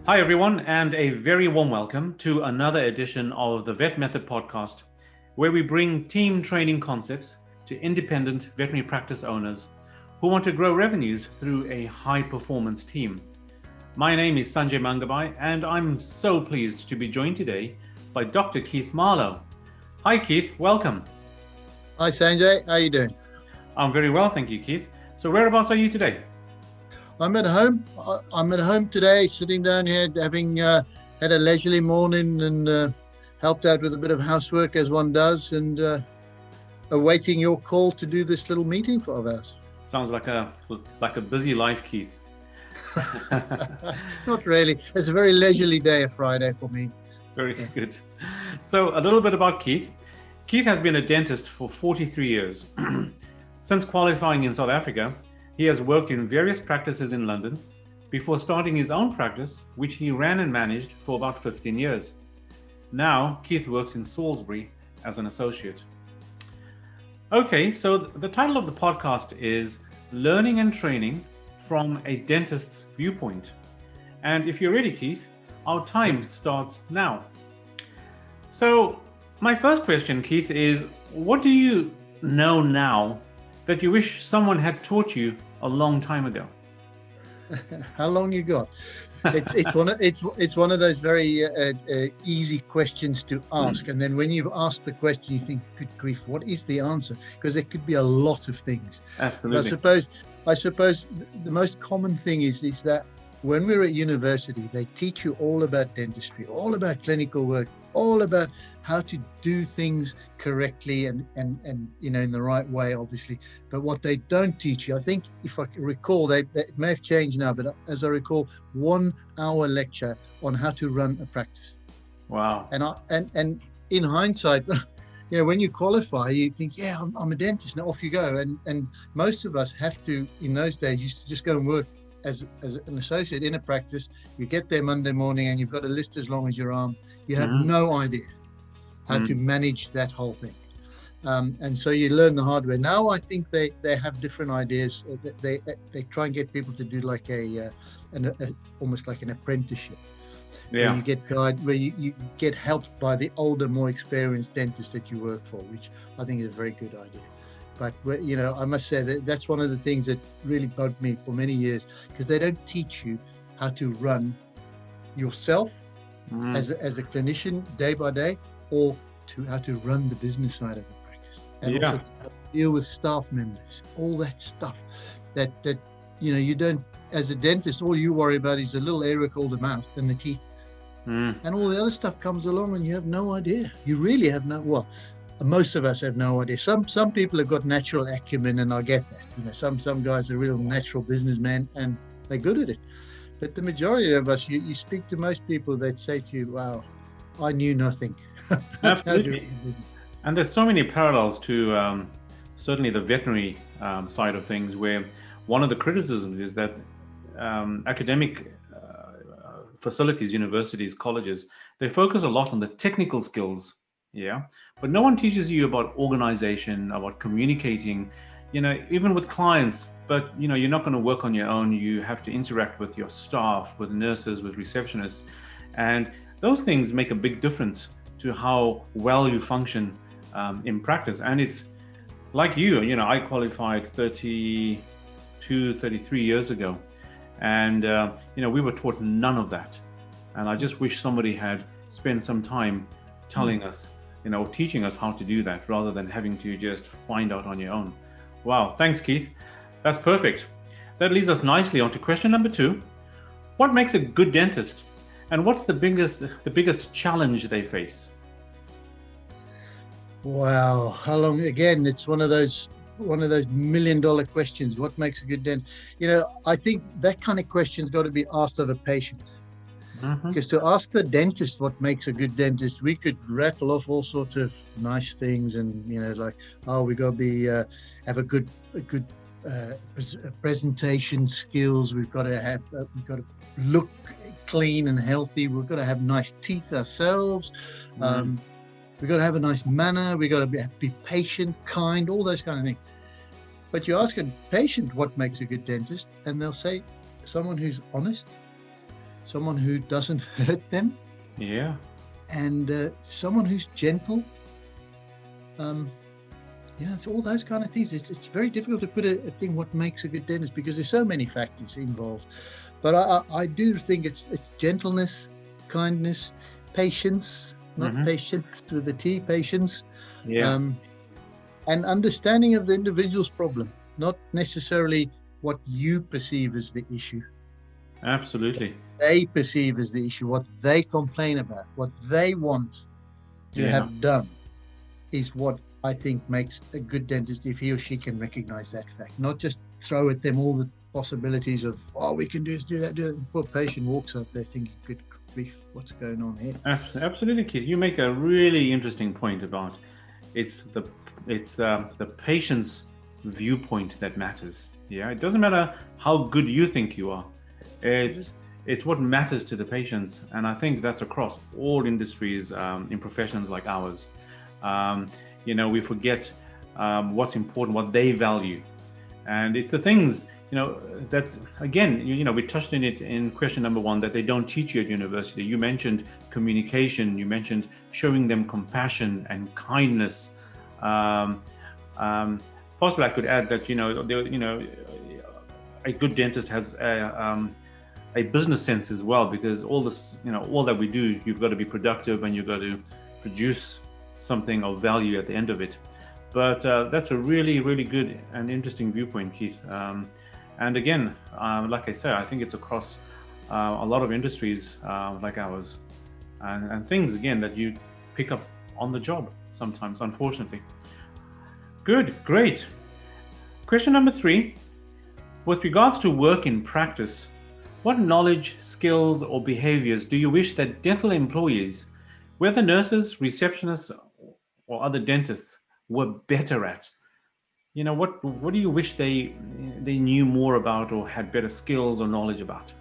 Hi, everyone, and a very warm welcome to another edition of the Vet Method podcast, where we bring team training concepts to independent veterinary practice owners who want to grow revenues through a high-performance team. My name is Sanjay Mangabai, and I'm so pleased to be joined today by Dr. Keith Marlow. Hi, Keith. Welcome. Hi, Sanjay. How are you doing? I'm very well, thank you, Keith. So whereabouts are you today? I'm at home. I'm at home today, sitting down here, having had a leisurely morning and helped out with a bit of housework as one does, and awaiting your call to do this little meeting for ours. Sounds like a busy life, Keith. Not really. It's a very leisurely day, a Friday for me. Very good. So a little bit about Keith. Keith has been a dentist for 43 years. Since qualifying in South Africa, he has worked in various practices in London before starting his own practice, which he ran and managed for about 15 years. Now, Keith works in Salisbury as an associate. Okay, so the title of the podcast is Learning and Training from a Dentist's Viewpoint. And if you're ready, Keith, our time starts now. So my first question, Keith, is what do you know now that you wish someone had taught you a long time ago? How long you got? It's one of those very easy questions to ask, and then when you've asked the question, you think, "Good grief, what is the answer?" Because there could be a lot of things. Absolutely. I suppose the most common thing is that when we're at university, they teach you all about dentistry, all about clinical work, all about how to do things correctly and in the right way, obviously. But what they don't teach you, I think, if I recall, it may have changed now, but as I recall, 1 hour lecture on how to run a practice. Wow. And in hindsight, when you qualify, you think, yeah, I'm a dentist, now off you go. And most of us have to, in those days, used to just go and work as an associate in a practice. You get there Monday morning and you've got a list as long as your arm. You have no idea how to manage that whole thing. And so you learn the hard way. Now I think they have different ideas. They try and get people to do like almost like an apprenticeship. Yeah. Where you get where you get helped by the older, more experienced dentist that you work for, which I think is a very good idea. But I must say that's one of the things that really bugged me for many years, because they don't teach you how to run yourself as a clinician day by day, or how to run the business side of the practice, and also how to deal with staff members, all that stuff that you don't, as a dentist, all you worry about is a little area called the mouth and the teeth, and all the other stuff comes along and you have no idea. You really have most of us have no idea. Some people have got natural acumen, and I get that. Some guys are real natural businessmen and they're good at it. But the majority of us, you speak to most people, they'd say to you, "Wow, I knew nothing." Absolutely. And there's so many parallels to certainly the veterinary side of things, where one of the criticisms is that academic facilities, universities, colleges, they focus a lot on the technical skills. Yeah, but no one teaches you about organization, about communicating, even with clients. But you're not going to work on your own. You have to interact with your staff, with nurses, with receptionists, and those things make a big difference to how well you function in practice. And it's like I qualified 33 years ago, and we were taught none of that. And I just wish somebody had spent some time telling us, teaching us how to do that, rather than having to just find out on your own. Wow, thanks, Keith. That's perfect. That leads us nicely on to question number 2. What makes a good dentist, and what's the biggest challenge they face? Wow, how long? Again, it's one of those $1 million questions. What makes a good dentist? I think that kind of question's got to be asked of a patient. Because to ask the dentist what makes a good dentist, we could rattle off all sorts of nice things, and like, we got to be have a good presentation skills. We've got to look clean and healthy. We've got to have nice teeth ourselves. We've got to have a nice manner. We've got to be patient, kind, all those kind of things. But you ask a patient what makes a good dentist, and they'll say someone who's honest, someone who doesn't hurt them, Yeah. and someone who's gentle. It's all those kind of things. It's very difficult to put a thing what makes a good dentist, because there's so many factors involved. But I do think it's gentleness, kindness, patience, not patience with the T, patience. Yeah. And understanding of the individual's problem, not necessarily what you perceive as the issue. Absolutely. They perceive as the issue, what they complain about, what they want to have done is what I think makes a good dentist, if he or she can recognize that fact, not just throw at them all the possibilities of, we can do this, do that, do that. The poor patient walks out there thinking, good grief, what's going on here? Absolutely, Keith. You make a really interesting point about it's the patient's viewpoint that matters. Yeah, it doesn't matter how good you think you are. It's what matters to the patients, and I think that's across all industries, in professions like ours. We forget what's important, what they value, and it's the things that, again, we touched on it in question number 1, that they don't teach you at university. You mentioned communication. You mentioned showing them compassion and kindness. Possibly, I could add that a good dentist has a business sense as well, because all this, all that we do, you've got to be productive and you've got to produce something of value at the end of it. But that's a really, really good and interesting viewpoint, Keith. And again, like I said, I think it's across a lot of industries like ours, and things, again, that you pick up on the job sometimes, unfortunately. Good, great. Question number 3, with regards to work in practice, what knowledge, skills, or behaviors do you wish that dental employees, whether nurses, receptionists, or other dentists, were better at? What do you wish they knew more about, or had better skills or knowledge about?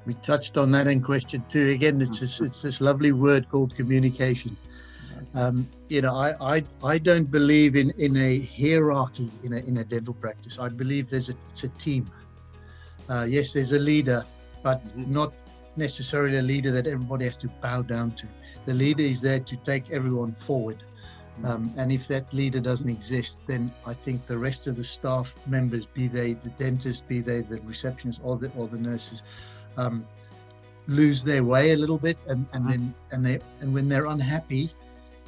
We touched on that in question 2. Again, it's this lovely word called communication. I don't believe in a hierarchy in a dental practice. I believe it's a team. Yes, there's a leader, but not necessarily a leader that everybody has to bow down to. The leader is there to take everyone forward. And if that leader doesn't exist, then I think the rest of the staff members, be they the dentist, be they the receptionist or the nurses, lose their way a little bit, and when they're unhappy,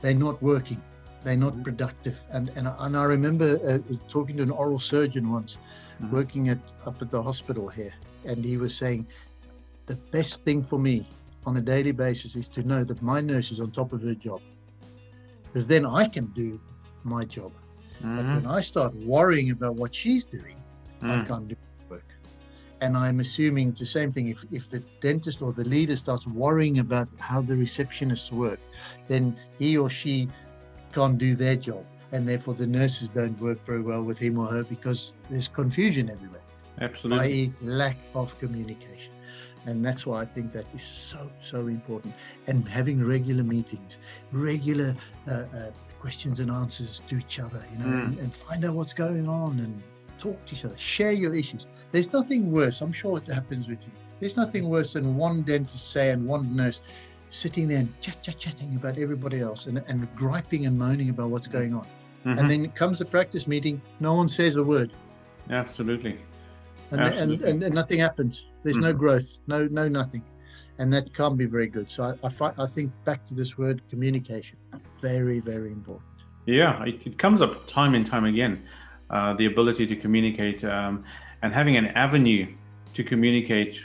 they're not working, they're not productive. And I remember talking to an oral surgeon once, working up at the hospital here, and he was saying, the best thing for me on a daily basis is to know that my nurse is on top of her job, because then I can do my job. But when I start worrying about what she's doing, I can't do work. And I'm assuming it's the same thing. If the dentist or the leader starts worrying about how the receptionists work, then he or she can't do their job, and therefore the nurses don't work very well with him or her, because there's confusion everywhere. Absolutely. I.e., lack of communication. And that's why I think that is so important. And having regular meetings, regular questions and answers to each other, and find out what's going on and talk to each other, share your issues. There's nothing worse, I'm sure it happens with you. There's nothing worse than one dentist, say, and one nurse sitting there and chatting about everybody else and griping and moaning about what's going on. And then it comes the practice meeting, no one says a word. Absolutely. And nothing happens. There's no growth, no nothing, and that can't be very good. So I think back to this word, communication, very, very important. Yeah, it comes up time and time again, the ability to communicate, and having an avenue to communicate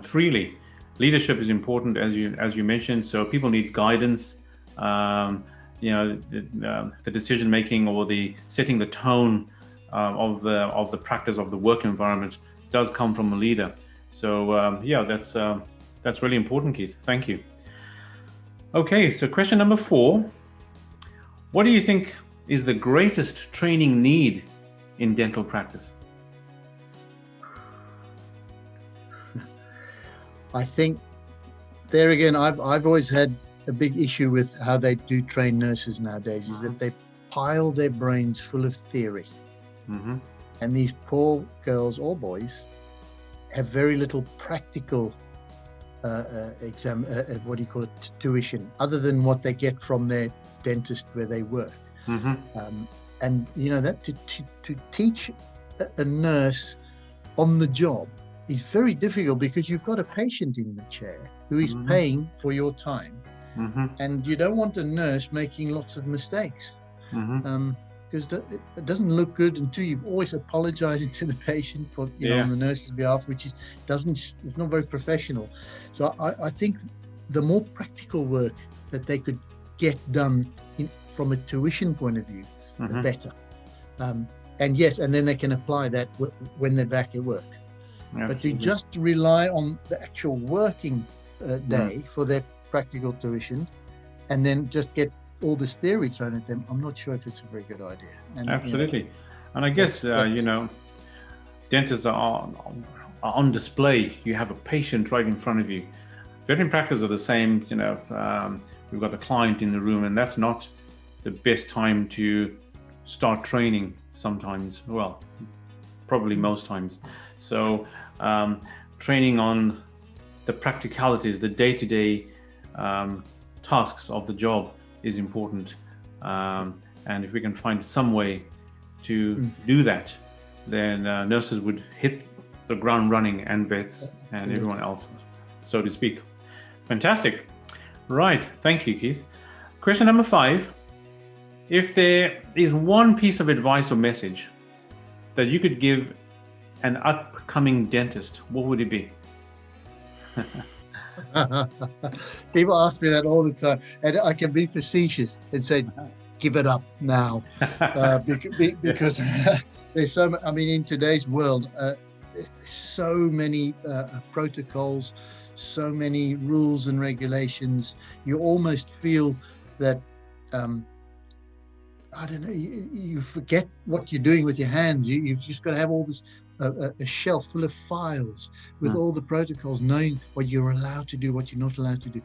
freely. Leadership is important, as you mentioned. So people need guidance. The decision making, or the setting the tone of the practice, of the work environment, does come from a leader. So that's really important, Keith. Thank you. Okay, so question number 4. What do you think is the greatest training need in dental practice? I think there again, I've always had a big issue with how they do train nurses nowadays is that they pile their brains full of theory. Mm-hmm. And these poor girls or boys have very little practical tuition, other than what they get from their dentist where they work. Mm-hmm. And that to teach a nurse on the job is very difficult, because you've got a patient in the chair who is paying for your time, and you don't want a nurse making lots of mistakes, because it doesn't look good until you've always apologized to the patient for on the nurse's behalf, which it's not very professional. So I think the more practical work that they could get done from a tuition point of view, the better. And then they can apply that when they're back at work. Absolutely. But to just rely on the actual working day for their practical tuition, and then just get all this theory thrown at them, I'm not sure if it's a very good idea. And, absolutely. And I guess, dentists are on display. You have a patient right in front of you. Veterinary practice are the same. We've got the client in the room, and that's not the best time to start training sometimes. Well, probably most times. So training on the practicalities, the day-to-day tasks of the job is important. And if we can find some way to do that, then nurses would hit the ground running, and vets and everyone else, so to speak. Fantastic. Right. Thank you, Keith. Question number 5. If there is one piece of advice or message that you could give an upcoming dentist, what would it be? People ask me that all the time, and I can be facetious and say, give it up now. Because there's so in today's world, there's so many protocols, so many rules and regulations. You almost feel that you forget what you're doing with your hands. You've just got to have all this a shelf full of files with all the protocols, knowing what you're allowed to do, what you're not allowed to do.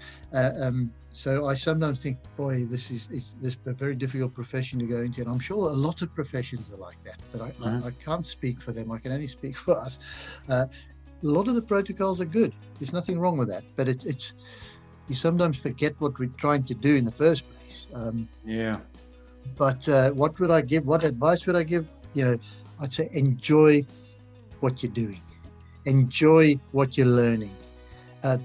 So I sometimes think, boy, this is a very difficult profession to go into, and I'm sure a lot of professions are like that. But I can't speak for them. I can only speak for us. A lot of the protocols are good. There's nothing wrong with that. But it's you sometimes forget what we're trying to do in the first place. But what would I give? What advice would I give? I'd say enjoy what you're doing. Enjoy what you're learning.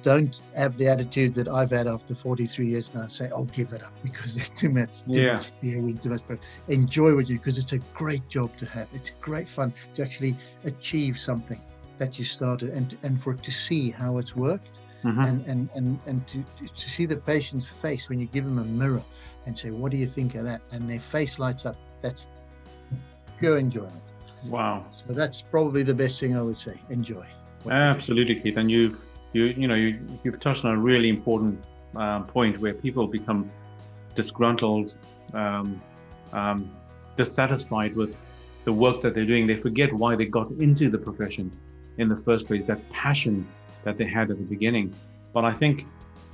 Don't have the attitude that I've had after 43 years now, say, oh, give it up because there's too much theory, too much. But enjoy what you do, because it's a great job to have. It's great fun to actually achieve something that you started, and for it to see how it's worked, and to see the patient's face when you give them a mirror and say, what do you think of that? And their face lights up. That's pure enjoyment. Wow. So that's probably the best thing I would say. Enjoy. Absolutely, Keith. And you've touched on a really important point where people become disgruntled, dissatisfied with the work that they're doing. They forget why they got into the profession in the first place, that passion that they had at the beginning. But I think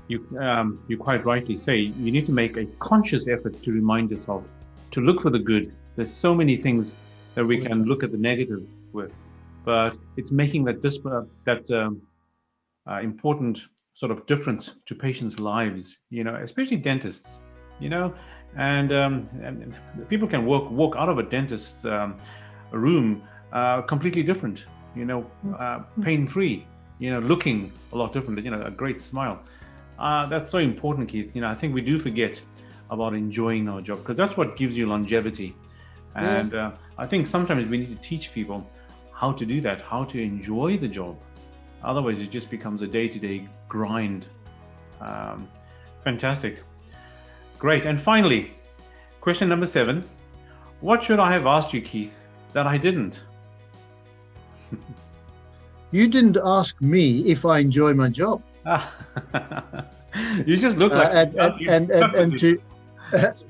you quite rightly say you need to make a conscious effort to remind yourself to look for the good. There's so many things that we can look at the negative with, but it's making that important sort of difference to patients' lives, especially dentists, and people can walk out of a dentist's room completely different, pain-free, looking a lot different, a great smile. That's so important, Keith. I think we do forget about enjoying our job, because that's what gives you longevity. And I think sometimes we need to teach people how to do that, how to enjoy the job. Otherwise, it just becomes a day-to-day grind. Fantastic. Great. And finally, question number 7. What should I have asked you, Keith, that I didn't? You didn't ask me if I enjoy my job. You just look like...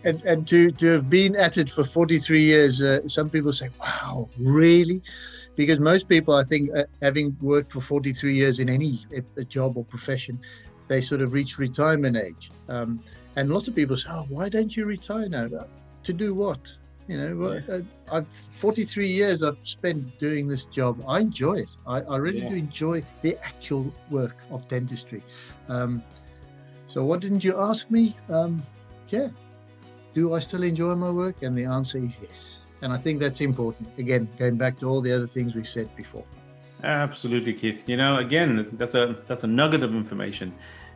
And to have been at it for 43 years, some people say, wow, really? Because most people, I think, having worked for 43 years in any job or profession, they sort of reach retirement age. And lots of people say, "Oh, why don't you retire now?" To do what? You know, I've 43 years I've spent doing this job. I enjoy it. I really do enjoy the actual work of dentistry. So what didn't you ask me? Do I still enjoy my work? And the answer is yes. And I think that's important. Again, going back to all the other things we said before. Absolutely, Keith. You know, again, that's a nugget of information.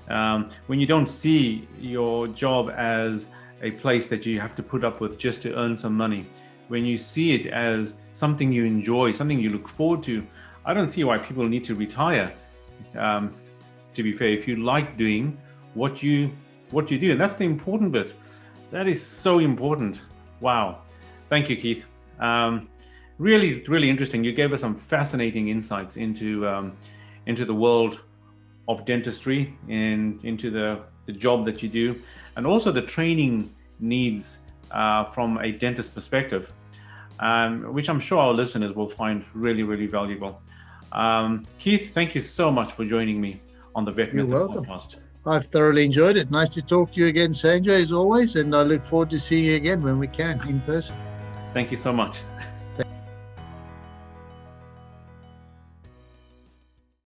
When you don't see your job as a place that you have to put up with just to earn some money, when you see it as something you enjoy, something you look forward to, I don't see why people need to retire. To be fair, if you like doing what you do, and that's the important bit. That is so important. Wow. Thank you, Keith. Really, really interesting. You gave us some fascinating insights into the world of dentistry and into the job that you do, and also the training needs from a dentist perspective, which I'm sure our listeners will find really, really valuable. Keith, thank you so much for joining me on the Vet Method podcast. I've thoroughly enjoyed it. Nice to talk to you again, Sanjay, as always, and I look forward to seeing you again when we can in person. Thank you so much.